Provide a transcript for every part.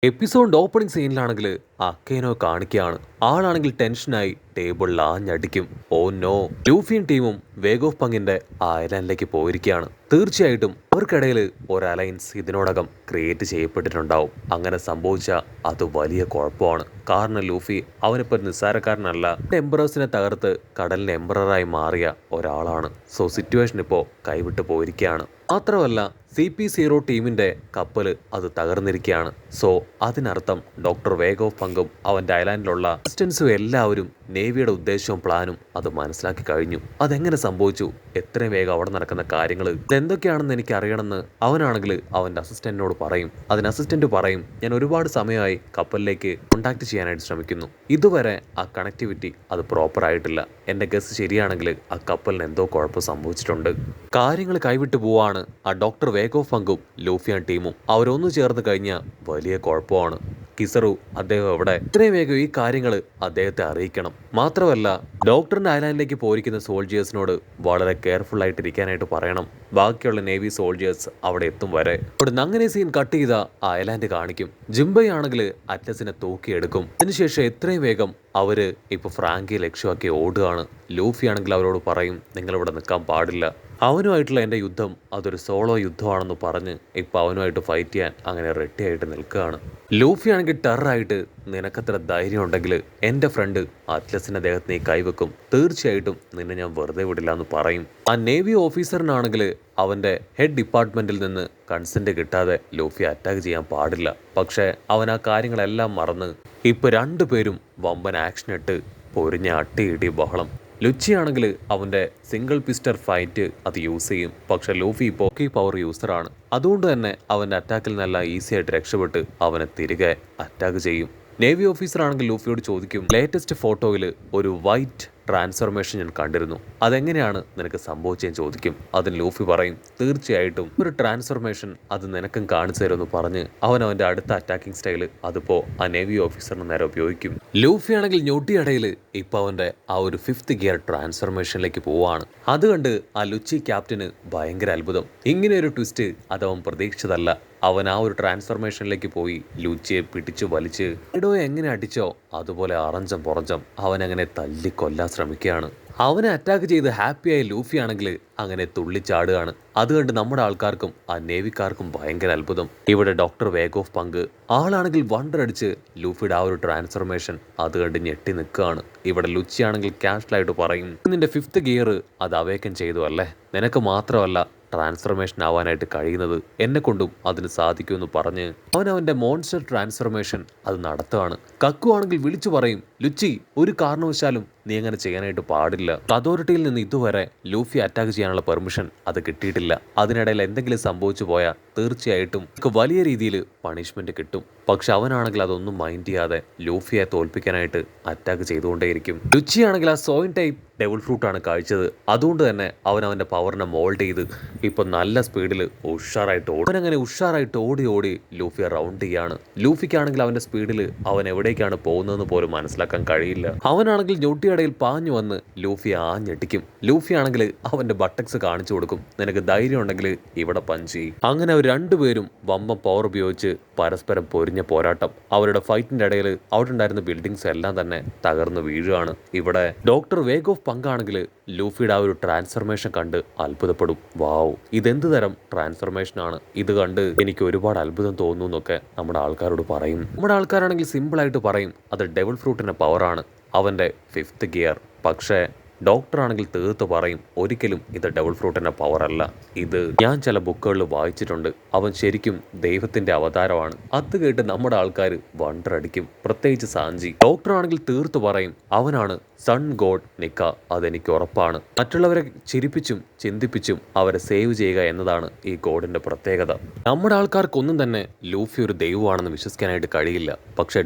എപ്പിസോഡിന്റെ opening സീനിലാണെങ്കിൽ അക്കേനോ കാണിക്കുകയാണ്. ആളാണെങ്കിൽ ടെൻഷനായി ടേബിളിൽ ആഞ്ഞടിക്കും. ഓ നോ, ലൂഫിയും ടീമും വേഗ് ഓഫ് പങ്കിന്റെ ഐലാൻഡിലേക്ക് പോയിരിക്കുകയാണ്. തീർച്ചയായിട്ടും അവർക്കിടയിൽ ഒരു അലയൻസ് ഇതിനോടകം ക്രിയേറ്റ് ചെയ്യപ്പെട്ടിട്ടുണ്ടാവും. അങ്ങനെ സംഭവിച്ച അത് വലിയ കുഴപ്പമാണ്. കാരണം ലൂഫി അവനിപ്പോൾ നിസ്സാരക്കാരനല്ല. എംബറേഴ്സിനെ തകർത്ത് കടലിന്റെ എംബററായി മാറിയ ഒരാളാണ്. സോ സിറ്റുവേഷൻ ഇപ്പോൾ കൈവിട്ട് പോയിരിക്കുകയാണ്. മാത്രമല്ല CP0 ടീമിന്റെ കപ്പൽ അത് തകർന്നിരിക്കുകയാണ്. സോ അതിനർത്ഥം ഡോക്ടർ വേഗ് ഓഫ് പങ്കും അവന്റെ ഐലാൻഡിലുള്ള അസിസ്റ്റൻസും എല്ലാവരും നേവിയുടെ ഉദ്ദേശവും പ്ലാനും അത് മനസ്സിലാക്കി കഴിഞ്ഞു. അതെങ്ങനെ സംഭവിച്ചു, എത്രയും വേഗം അവിടെ നടക്കുന്ന കാര്യങ്ങൾ ഇതെന്തൊക്കെയാണെന്ന് എനിക്ക് അറിയണമെന്ന് അവനാണെങ്കിൽ അവന്റെ അസിസ്റ്റന്റിനോട് പറയും. അതിന് അസിസ്റ്റന്റ് പറയും, ഞാൻ ഒരുപാട് സമയമായി കപ്പലിലേക്ക് കോണ്ടാക്ട് ചെയ്യാനായിട്ട് ശ്രമിക്കുന്നു. ഇതുവരെ ആ കണക്ടിവിറ്റി അത് പ്രോപ്പർ ആയിട്ടില്ല. എന്റെ ഗസ് ശരിയാണെങ്കിൽ ആ കപ്പലിന് എന്തോ കുഴപ്പം സംഭവിച്ചിട്ടുണ്ട്. കാര്യങ്ങൾ കൈവിട്ടു പോവാണ്. ആ ഡോക്ടർ വേഗ് ഓഫ് പങ്കും ലൂഫിയാൻ ടീമും അവരൊന്നു ചേർന്ന് കഴിഞ്ഞാൽ വലിയ കുഴപ്പമാണ്. കിസറു അദ്ദേഹം എവിടെ? ഇത്രയും വേഗം ഈ കാര്യങ്ങൾ അദ്ദേഹത്തെ അറിയിക്കണം. മാത്രമല്ല ഡോക്ടറിന്റെ ഐലാൻഡിലേക്ക് പോയിരിക്കുന്ന സോൾജിയേഴ്സിനോട് വളരെ കെയർഫുൾ ആയിട്ടിരിക്കാനായിട്ട് പറയണം. ബാക്കിയുള്ള നേവി സോൾജിയേഴ്സ് അവിടെ എത്തും വരെ. ഇവിടുന്ന് അങ്ങനെ സീൻ കട്ട് ചെയ്ത ആ ഐലാൻഡ് കാണിക്കും. ജിംബൈ ആണെങ്കിൽ അറ്റ്ലസിനെ തൂക്കിയെടുക്കും. അതിനുശേഷം എത്രയും വേഗം അവര് ഇപ്പൊ ഫ്രാങ്കിയെ ലക്ഷ്യമാക്കി ഓടുകയാണ്. ലൂഫി ആണെങ്കിൽ അവരോട് പറയും, നിങ്ങളിവിടെ നിൽക്കാൻ പാടില്ല. അവനുമായിട്ടുള്ള എൻ്റെ യുദ്ധം അതൊരു സോളോ യുദ്ധമാണെന്ന് പറഞ്ഞ് ഇപ്പൊ അവനുമായിട്ട് ഫൈറ്റ് ചെയ്യാൻ അങ്ങനെ റെഡി ആയിട്ട് നിൽക്കുകയാണ്. ലൂഫി ആണെങ്കിൽ ടെററായിട്ട്, നിനക്കത്ര ധൈര്യം ഉണ്ടെങ്കിൽ എൻ്റെ ഫ്രണ്ട് അറ്റ്ലസിന്റെ ദേഹത്ത് നീ കൈവെക്കും, തീർച്ചയായിട്ടും നിന്നെ ഞാൻ വെറുതെ വിടില്ല എന്ന് പറയും. ആ നേവി ഓഫീസറിനാണെങ്കിൽ അവന്റെ ഹെഡ് ഡിപ്പാർട്ട്മെന്റിൽ നിന്ന് കൺസെന്റ് കിട്ടാതെ ലൂഫി അറ്റാക്ക് ചെയ്യാൻ പാടില്ല. പക്ഷേ അവൻ ആ കാര്യങ്ങളെല്ലാം മറന്ന് ഇപ്പൊ രണ്ടുപേരും വമ്പൻ ആക്ഷൻ ഇട്ട് പൊരിഞ്ഞ അട്ടിയിടി ബഹളം. ലുച്ചിയാണെങ്കിൽ അവന്റെ സിംഗിൾ പിസ്റ്റർ ഫൈറ്റ് അത് യൂസ് ചെയ്യും. പക്ഷെ ലൂഫി ഇപ്പോൾ കീ പവർ യൂസറാണ്. അതുകൊണ്ട് തന്നെ അവന്റെ അറ്റാക്കിൽ നല്ല ഈസി ആയിട്ട് രക്ഷപ്പെട്ട് അവനെ തിരികെ അറ്റാക്ക് ചെയ്യും. നേവി ഓഫീസർ ആണെങ്കിൽ ലൂഫിയോട് ചോദിക്കും, ലേറ്റസ്റ്റ് ഫോട്ടോയിൽ ഒരു വൈറ്റ് ട്രാൻസ്ഫർമേഷൻ ഞാൻ കണ്ടിരുന്നു, അതെങ്ങനെയാണ് നിനക്ക് സംഭവിച്ചതെന്ന് ചോദിക്കും. അതിന് ലൂഫി പറയും, തീർച്ചയായിട്ടും ഒരു ട്രാൻസ്ഫർമേഷൻ അത് നിനക്കും കാണിച്ചു തരുമെന്ന് പറഞ്ഞ് അവന്റെ അടുത്ത അറ്റാക്കിംഗ് സ്റ്റൈല് അതിപ്പോ ആ നേവി ഓഫീസറിന് നേരെ ഉപയോഗിക്കും. ലൂഫി ആണെങ്കിൽ ഞൊട്ടിയടയിൽ ഇപ്പൊ അവന്റെ ആ ഒരു 5th ഗിയർ ട്രാൻസ്ഫർമേഷനിലേക്ക് പോവാണ്. അത് കണ്ട് ആ ലുച്ചി ക്യാപ്റ്റന് ഭയങ്കര അത്ഭുതം. ഇങ്ങനെ ഒരു ട്വിസ്റ്റ് അതവൻ പ്രതീക്ഷിച്ചതല്ല. അവൻ ആ ഒരു ട്രാൻസ്ഫർമേഷനിലേക്ക് പോയി ലൂച്ചിയെ പിടിച്ചു വലിച്ച് ഇടോയെ എങ്ങനെ അടിച്ചോ അതുപോലെ അറഞ്ചം പുറഞ്ചം അവൻ അങ്ങനെ തല്ലിക്കൊല്ലാൻ ശ്രമിക്കുകയാണ്. അവനെ അറ്റാക്ക് ചെയ്ത് ഹാപ്പിയായ ലൂഫി ആണെങ്കിൽ അങ്ങനെ തുള്ളിച്ചാടുകയാണ്. അത് കണ്ട് നമ്മുടെ ആൾക്കാർക്കും ആ നേവിക്കാർക്കും ഭയങ്കര അത്ഭുതം. ഇവിടെ ഡോക്ടർ വേഗ് ഓഫ് പങ്ക് ആളാണെങ്കിൽ വണ്ടർ അടിച്ച് ലൂഫിയുടെ ആ ഒരു ട്രാൻസ്ഫർമേഷൻ അത് കണ്ട് ഞെട്ടി നിൽക്കുകയാണ്. ഇവിടെ ലുച്ചി ആണെങ്കിൽ കാഷ്വലായിട്ട് പറയും, നിന്റെ 5th ഗിയർ അത് അവേക്കൻ ചെയ്തു അല്ലേ, നിനക്ക് മാത്രമല്ല ട്രാൻസ്ഫർമേഷൻ ആവാനായിട്ട് കഴിയുന്നത്, എന്നെ കൊണ്ടും അതിന് സാധിക്കുമെന്ന് പറഞ്ഞ് അവന്റെ മോൺസ്റ്റർ ട്രാൻസ്ഫർമേഷൻ അത് നടത്തുകയാണ്. കക്കു ആണെങ്കിൽ വിളിച്ചു പറയും, ലുച്ചി ഒരു കാരണവശാലും നീ അങ്ങനെ ചെയ്യാനായിട്ട് പാടില്ല. അതോറിറ്റിയിൽ നിന്ന് ഇതുവരെ ലൂഫി അറ്റാക്ക് ചെയ്യാനുള്ള പെർമിഷൻ അത് കിട്ടിയിട്ടില്ല. അതിനിടയിൽ എന്തെങ്കിലും സംഭവിച്ചു പോയാൽ തീർച്ചയായിട്ടും വലിയ രീതിയിൽ പണിഷ്മെന്റ് കിട്ടും. പക്ഷെ അവനാണെങ്കിൽ അതൊന്നും മൈൻഡ് ചെയ്യാതെ ലൂഫിയെ തോൽപ്പിക്കാനായിട്ട് അറ്റാക്ക് ചെയ്തുകൊണ്ടേയിരിക്കും. ലുച്ചി ആണെങ്കിൽ ആ സോയിൻ ടൈപ്പ് ഡെവിൾ ഫ്രൂട്ട് ആണ് കഴിച്ചത്. അതുകൊണ്ട് തന്നെ അവന്റെ പവറിനെ മോൾഡ് ചെയ്ത് ഇപ്പൊ നല്ല സ്പീഡിൽ ഉഷാറായിട്ട് ഓടി. അവനങ്ങനെ ഉഷാറായിട്ട് ഓടി ഓടി ലൂഫിയെ റൗണ്ട് ചെയ്യാണ്. ലൂഫിക്കാണെങ്കിൽ അവന്റെ സ്പീഡിൽ അവൻ എവിടേക്കാണ് പോകുന്നതെന്ന് പോലും മനസ്സിലാക്കാൻ കഴിയില്ല. അവനാണെങ്കിൽ ഞൊട്ടിയടയിൽ പാഞ്ഞു വന്ന് ലൂഫിയെ ആഞ്ഞെട്ടിക്കും. ലൂഫി ആണെങ്കിൽ അവന്റെ ബട്ടക്സ് കാണിച്ചു കൊടുക്കും, നിനക്ക് ധൈര്യം ഉണ്ടെങ്കിൽ ഇവിടെ പഞ്ച്. അങ്ങനെ അവർ രണ്ടുപേരും വമ്പം പവർ ഉപയോഗിച്ച് പരസ്പരം പൊരിഞ്ഞ പോരാട്ടം. അവരുടെ ഫൈറ്റിന്റെ ഇടയിൽ അവിടെ ഉണ്ടായിരുന്ന ബിൽഡിങ്സ് എല്ലാം തന്നെ തകർന്നു വീഴുകയാണ്. ഇവിടെ ഡോക്ടർ വേഗ് ഓഫ് പങ്കാണെങ്കിൽ ലൂഫിയുടെ ആ ഒരു ട്രാൻസ്ഫർമേഷൻ കണ്ട് അത്ഭുതപ്പെടും. വാവ്, ഇതെന്ത് തരം ട്രാൻസ്ഫർമേഷൻ ആണ്, ഇത് കണ്ട് എനിക്ക് ഒരുപാട് അത്ഭുതം തോന്നുന്നു എന്നൊക്കെ നമ്മുടെ ആൾക്കാരോട് പറയും. നമ്മുടെ ആൾക്കാരാണെങ്കിൽ സിമ്പിൾ ആയിട്ട് പറയും, അത് ഡെവിൾ ഫ്രൂട്ടിന്റെ പവറാണ്, അവന്റെ 5th ഗിയർ. പക്ഷേ ഡോക്ടർ ആണെങ്കിൽ തീർത്ത് പറയും, ഒരിക്കലും ഇത് ഡബിൾ ഫ്രൂട്ടിന്റെ പവർ അല്ല, ഇത് ഞാൻ ചില ബുക്കുകളിൽ വായിച്ചിട്ടുണ്ട്, അവൻ ശരിക്കും ദൈവത്തിന്റെ അവതാരമാണ്. അത് കേട്ട് നമ്മുടെ ആൾക്കാർ വണ്ടർ അടിക്കും, പ്രത്യേകിച്ച് സാഞ്ചി. ഡോക്ടർ ആണെങ്കിൽ തീർത്ത് പറയും, അവനാണ് സൺ ഗോഡ് നിക്ക, അതെനിക്ക് ഉറപ്പാണ്. മറ്റുള്ളവരെ ചിരിപ്പിച്ചും ചിന്തിപ്പിച്ചും അവരെ സേവ് ചെയ്യുക എന്നതാണ് ഈ ഗോഡിന്റെ പ്രത്യേകത. നമ്മുടെ ആൾക്കാർക്കൊന്നും തന്നെ ലൂഫി ഒരു ദൈവമാണെന്ന് വിശ്വസിക്കാനായിട്ട് കഴിയില്ല. പക്ഷേ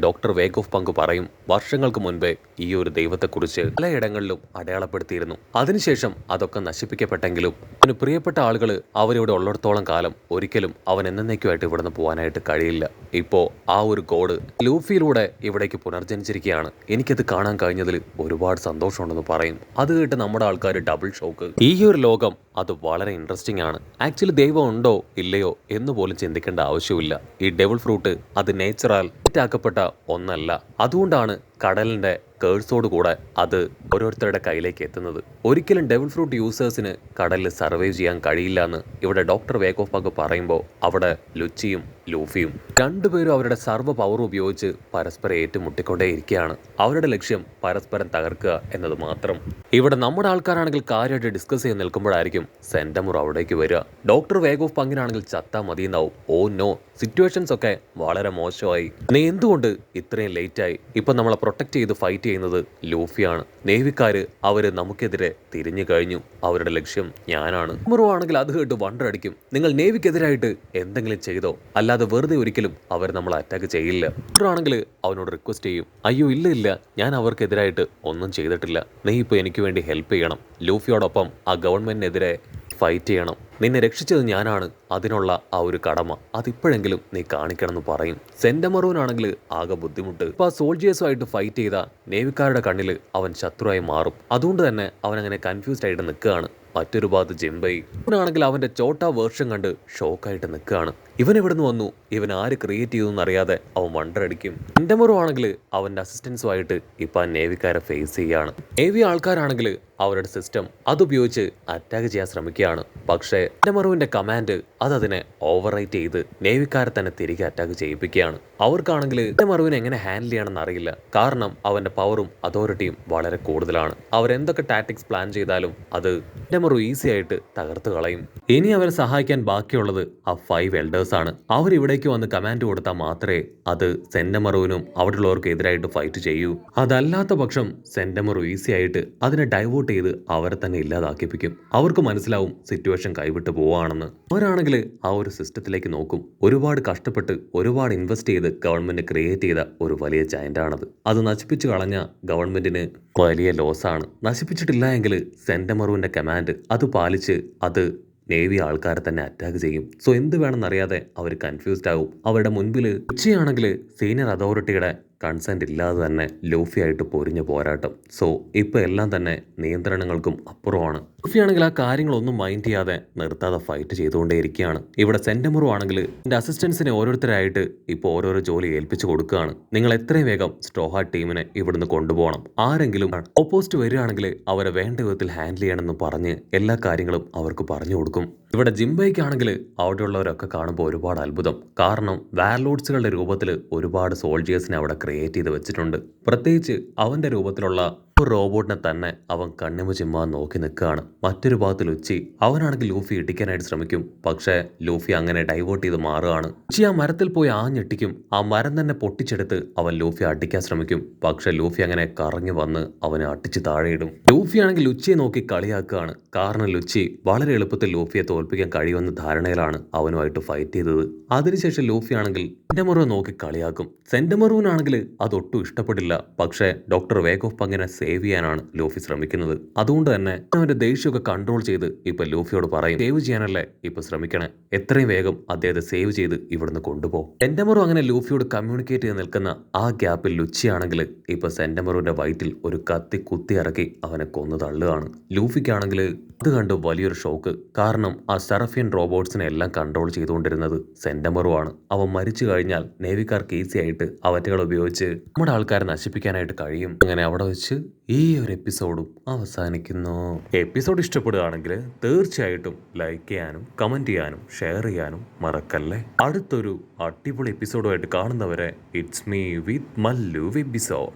ഡോക്ടർ വേഗ് ഓഫ് പങ്ക് പറയും, വർഷങ്ങൾക്ക് മുൻപേ ഈ ഒരു ദൈവത്തെക്കുറിച്ച് പലയിടങ്ങളിലും അടയാളപ്പെടുത്തിയിരുന്നു. അതിനുശേഷം അതൊക്കെ നശിപ്പിക്കപ്പെട്ടെങ്കിലും അവന് പ്രിയപ്പെട്ട ആളുകൾ അവരിവിടെ ഉള്ളിടത്തോളം കാലം ഒരിക്കലും അവൻ എന്നേക്കുമായിട്ട് ഇവിടുന്ന് പോകാനായിട്ട് കഴിയില്ല. ഇപ്പോ ആ ഒരു ഗോഡ് ലൂഫിയിലൂടെ ഇവിടേക്ക് പുനർജനിച്ചിരിക്കുകയാണ്. എനിക്കത് കാണാൻ കഴിഞ്ഞതിൽ ഒരുപാട് ഒരുപാട് സന്തോഷമുണ്ടെന്ന് പറയും. അത് കേട്ട് നമ്മുടെ ആൾക്കാർ ഡബിൾ ഷോക്ക്. ഈ ഒരു ലോകം അത് വളരെ ഇൻട്രസ്റ്റിംഗ് ആണ്. ആക്ച്വലി ദൈവം ഉണ്ടോ ഇല്ലയോ എന്ന് പോലും ചിന്തിക്കേണ്ട ആവശ്യമില്ല. ഈ ഡെവിൾ ഫ്രൂട്ട് അത് നേച്ചറാൽ ആക്കപ്പെട്ട ഒന്നല്ല. അതുകൊണ്ടാണ് കടലിന്റെ കേഴ്സോട് കൂടെ അത് ഓരോരുത്തരുടെ കയ്യിലേക്ക് എത്തുന്നത്. ഒരിക്കലും ഡെവിൾ ഫ്രൂട്ട് യൂസേഴ്സിന് കടലിൽ സർവൈവ് ചെയ്യാൻ കഴിയില്ല എന്ന് ഇവിടെ ഡോക്ടർ വേഗോഫ് പഗ് പറയുമ്പോൾ അവിടെ ലുച്ചിയും ലൂഫിയും രണ്ടുപേരും അവരുടെ സർവ്വ പവർ ഉപയോഗിച്ച് പരസ്പരം ഏറ്റുമുട്ടിക്കൊണ്ടേയിരിക്കുകയാണ്. അവരുടെ ലക്ഷ്യം പരസ്പരം തകർക്കുക എന്നത് മാത്രം. ഇവിടെ നമ്മുടെ ആൾക്കാരാണെങ്കിൽ കാര്യമായിട്ട് ഡിസ്കസ് ചെയ്ത് നിൽക്കുമ്പോഴായിരിക്കും സെന്റമുർ അവിടേക്ക് വരിക. ഡോക്ടർ വേഗോഫ് പങ്കിനാണെങ്കിൽ ചത്താ മതിയെന്നാവും. ഓ നോ, സിറ്റുവേഷൻസ് ഒക്കെ വളരെ മോശമായി. നീ എന്തുകൊണ്ട് ഇത്രയും ലേറ്റായി? ഇപ്പൊ നമ്മളെ പ്രൊട്ടക്ട് ചെയ്ത് ഫൈറ്റ് ചെയ്യുന്നത് ലൂഫിയാണ്. നേവിക്കാര് അവര് നമുക്കെതിരെ തിരിഞ്ഞു കഴിഞ്ഞു. അവരുടെ ലക്ഷ്യം ഞാനാണ്. മുറു ആണെങ്കിൽ അത് കേട്ട് വണ്ടർ അടിക്കും. നിങ്ങൾ നേവിക്കെതിരായിട്ട് എന്തെങ്കിലും ചെയ്തോ? അല്ലാതെ വെറുതെ ഒരിക്കലും അവർ നമ്മളെ അറ്റാക്ക് ചെയ്യില്ല. ആണെങ്കിൽ അവനോട് റിക്വസ്റ്റ് ചെയ്യും, അയ്യോ ഇല്ല, ഞാൻ അവർക്കെതിരായിട്ട് ഒന്നും ചെയ്തിട്ടില്ല. നീ ഇപ്പൊ എനിക്ക് വേണ്ടി ഹെൽപ്പ് ചെയ്യണം. ലൂഫിയോടൊപ്പം ആ ഗവൺമെന്റിനെതിരെ ഫൈറ്റ് ചെയ്യണം. നിന്നെ രക്ഷിച്ചത് ഞാനാണ്. അതിനുള്ള ആ ഒരു കടമ അതിപ്പോഴെങ്കിലും നീ കാണിക്കണമെന്ന് പറയും. സെന്റമറൂനാണെങ്കിൽ ആകെ ബുദ്ധിമുട്ട്. ഇപ്പൊ ആ സോൾജിയേഴ്സുമായിട്ട് ഫൈറ്റ് ചെയ്ത നേവിക്കാരുടെ കണ്ണിൽ അവൻ ശത്രുവായി മാറും. അതുകൊണ്ട് തന്നെ അവൻ അങ്ങനെ കൺഫ്യൂസ്ഡ് ആയിട്ട് നിൽക്കുകയാണ്. മറ്റൊരു ഭാഗത്ത് ജിംബൈ അവനാണെങ്കിൽ അവന്റെ ചോട്ടാ വേർഷൻ കണ്ട് ഷോക്കായിട്ട് നിൽക്കുകയാണ്. ഇവൻ എവിടുന്ന് വന്നു? ഇവൻ ആര് ക്രിയേറ്റ് ചെയ്തെന്ന് അറിയാതെ അവൻ വണ്ടറടിക്കും. സെന്റമറു ആണെങ്കിൽ അവന്റെ അസിസ്റ്റൻസുമായിട്ട് ഇപ്പൊ ആ നേവിക്കാരെ ഫേസ് ചെയ്യാണ്. നേവി ആൾക്കാരാണെങ്കിൽ അവരുടെ സിസ്റ്റം അതുപയോഗിച്ച് അറ്റാക്ക് ചെയ്യാൻ ശ്രമിക്കുകയാണ്. പക്ഷേ സെന്റമറുവിന്റെ കമാൻഡ് അതിനെ ഓവർറൈറ്റ് ചെയ്ത് നേവിക്കാരെ തന്നെ തിരികെ അറ്റാക്ക് ചെയ്യിപ്പിക്കുകയാണ്. അവർക്കാണെങ്കിൽ സെന്റമറുവിനെ എങ്ങനെ ഹാൻഡിൽ ചെയ്യണമെന്ന് അറിയില്ല. കാരണം അവന്റെ പവറും അതോറിറ്റിയും വളരെ കൂടുതലാണ്. അവരെന്തൊക്കെ ടാക്ടിക്സ് പ്ലാൻ ചെയ്താലും അത് സെന്റമറു ഈസി ആയിട്ട് തകർത്ത് കളയും. ഇനി അവരെ സഹായിക്കാൻ ബാക്കിയുള്ളത് ആ 5 എൽഡേഴ്സ് ആണ്. അവരിവിടേക്ക് വന്ന് കമാൻഡ് കൊടുത്താൽ മാത്രമേ അത് സെന്റമറുവിനും അവിടെയുള്ളവർക്ക് എതിരായിട്ട് ഫൈറ്റ് ചെയ്യൂ. അതല്ലാത്ത പക്ഷം സെന്റമറു ഈസി ആയിട്ട് അതിനെ ഡൈവേർട്ട് ചെയ്ത് അവരെ തന്നെ ഇല്ലാതാക്കിപ്പിക്കും. അവർക്ക് മനസ്സിലാവും സിറ്റുവേഷൻ കൈവിട്ട് പോവാണെന്ന്. അവരാണെങ്കിൽ ആ ഒരു സിസ്റ്റത്തിലേക്ക് നോക്കും. ഒരുപാട് കഷ്ടപ്പെട്ട് ഒരുപാട് ഇൻവെസ്റ്റ് ചെയ്ത് ഗവൺമെന്റ് ക്രിയേറ്റ് ചെയ്ത ഒരു വലിയ ജയന്റാണത്. അത് നശിപ്പിച്ചു കളഞ്ഞ ഗവൺമെന്റിന് വലിയ ലോസാണ്. നശിപ്പിച്ചിട്ടില്ല എങ്കിൽ സെന്റമറുവിന്റെ കമാൻഡ് അത് പാലിച്ച് അത് നേവി ആൾക്കാരെ തന്നെ അറ്റാക്ക് ചെയ്യും. സോ എന്ത് വേണമെന്നറിയാതെ അവർ കൺഫ്യൂസ്ഡ് ആവും. അവരുടെ മുൻപിൽ ഉച്ചയാണെങ്കിൽ സീനിയർ അതോറിറ്റിയുടെ കൺസെന്റ് ഇല്ലാതെ തന്നെ ലൂഫിയായിട്ട് പൊരിഞ്ഞ പോരാട്ടം. സോ ഇപ്പൊ എല്ലാം തന്നെ നിയന്ത്രണങ്ങൾക്കും അപ്പുറമാണ്. ലൂഫിയാണെങ്കിൽ ആ കാര്യങ്ങളൊന്നും മൈൻഡ് ചെയ്യാതെ നിർത്താതെ ഫൈറ്റ് ചെയ്തുകൊണ്ടേയിരിക്കുകയാണ്. ഇവിടെ സെന്റമറു ആണെങ്കിൽ എന്റെ അസിസ്റ്റൻസിനെ ഓരോരുത്തരായിട്ട് ഇപ്പോൾ ഓരോരോ ജോലി ഏൽപ്പിച്ചു കൊടുക്കുകയാണ്. നിങ്ങൾ എത്രയും വേഗം സ്ട്രോഹാർട്ട് ടീമിനെ ഇവിടുന്ന് കൊണ്ടുപോകണം. ആരെങ്കിലും ഓപ്പോസിറ്റ് വരികയാണെങ്കിൽ അവരെ വേണ്ട വിധത്തിൽ ഹാൻഡിൽ ചെയ്യണമെന്ന് പറഞ്ഞ് എല്ലാ കാര്യങ്ങളും അവർക്ക് പറഞ്ഞു കൊടുക്കും. ഇവിടെ ജിംബൈക്കാണെങ്കിൽ അവിടെയുള്ളവരൊക്കെ കാണുമ്പോൾ ഒരുപാട് അത്ഭുതം. കാരണം വാർലോഡ്സുകളുടെ രൂപത്തിൽ ഒരുപാട് സോൾജിയേഴ്സിനെ അവിടെ ക്രിയേറ്റ് ചെയ്ത് വെച്ചിട്ടുണ്ട്. പ്രത്യേകിച്ച് അവന്റെ രൂപത്തിലുള്ള ഒരു റോബോട്ടിനെ തന്നെ അവൻ കണ്ണിമ ചിമ്മാൻ നോക്കി നിൽക്കുകയാണ്. മറ്റൊരു ഭാഗത്ത് ലുച്ചി അവനാണെങ്കിൽ ലൂഫി ഇടിക്കാനായിട്ട് ശ്രമിക്കും. പക്ഷേ ലൂഫി അങ്ങനെ ഡൈവേർട്ട് ചെയ്ത് മാറുകയാണ്. ലുച്ചി ആ മരത്തിൽ പോയി ആഞ്ഞിട്ടിക്കും. ആ മരം തന്നെ പൊട്ടിച്ചെടുത്ത് അവൻ ലൂഫി അടിക്കാൻ ശ്രമിക്കും. പക്ഷെ ലൂഫി അങ്ങനെ കറങ്ങി വന്ന് അവനെ അടിച്ച് താഴെയിടും. ലൂഫി ആണെങ്കിൽ ലുച്ചിയെ നോക്കി കളിയാക്കുകയാണ്. കാരണം ലുച്ചി വളരെ എളുപ്പത്തിൽ ലൂഫിയെ തോൽപ്പിക്കാൻ കഴിയുമെന്ന ധാരണയിലാണ് അവനുമായിട്ട് ഫൈറ്റ് ചെയ്തത്. അതിനുശേഷം ലൂഫി ആണെങ്കിൽ സെന്റമറുവിനെ നോക്കി കളിയാക്കും. സെന്റമറുവിനാണെങ്കിൽ അതൊട്ടും ഇഷ്ടപ്പെടില്ല. പക്ഷേ ഡോക്ടർ വേഗോഫ് പങ്കിനെ സേവ് ചെയ്യാനാണ് ലൂഫി ശ്രമിക്കുന്നത്. അതുകൊണ്ട് തന്നെ അവന്റെ ദേഷ്യമൊക്കെ കൺട്രോൾ ചെയ്ത് ഇപ്പൊ ലൂഫിയോട് പറയും, സേവ് ചെയ്യാനല്ലേ ഇപ്പൊ ശ്രമിക്കണേ, എത്രയും വേഗം അദ്ദേഹത്തെ സേവ് ചെയ്ത് ഇവിടുന്ന് കൊണ്ടുപോകും. സെന്റമറു അങ്ങനെ ലൂഫിയോട് കമ്മ്യൂണിക്കേറ്റ് ചെയ്ത് നിൽക്കുന്ന ആ ഗ്യാപ്പിൽ ലുച്ചിയാണെങ്കിൽ ഇപ്പൊ സെന്റമറുവിന്റെ വയറ്റിൽ ഒരു കത്തി കുത്തി ഇറക്കി അവനെ കൊന്നു തള്ളുകയാണ്. ലൂഫിക്കാണെങ്കിൽ അത് കണ്ട് വലിയൊരു ഷോക്ക്. കാരണം ആ സെറഫിയൻ റോബോട്ട്സിനെ എല്ലാം കൺട്രോൾ ചെയ്തുകൊണ്ടിരുന്നത് സെന്റമറു ആണ്. അവൻ മരിച്ചു കഴിഞ്ഞാൽ നേവിക്കാർക്ക് ഈസി ആയിട്ട് അവറ്റകൾ ഉപയോഗിച്ച് നമ്മുടെ ആൾക്കാരെ നശിപ്പിക്കാനായിട്ട് കഴിയും. അങ്ങനെ അവിടെ വെച്ച് ഈ ഒരു എപ്പിസോഡും അവസാനിക്കുന്നു. എപ്പിസോഡ് ഇഷ്ടപ്പെടുകയാണെങ്കിൽ തീർച്ചയായിട്ടും ലൈക്ക് ചെയ്യാനും കമന്റ് ചെയ്യാനും ഷെയർ ചെയ്യാനും മറക്കല്ലേ. അടുത്തൊരു അടിപൊളി എപ്പിസോഡുമായിട്ട് കാണുന്നവരെ it's me with Mallu episode.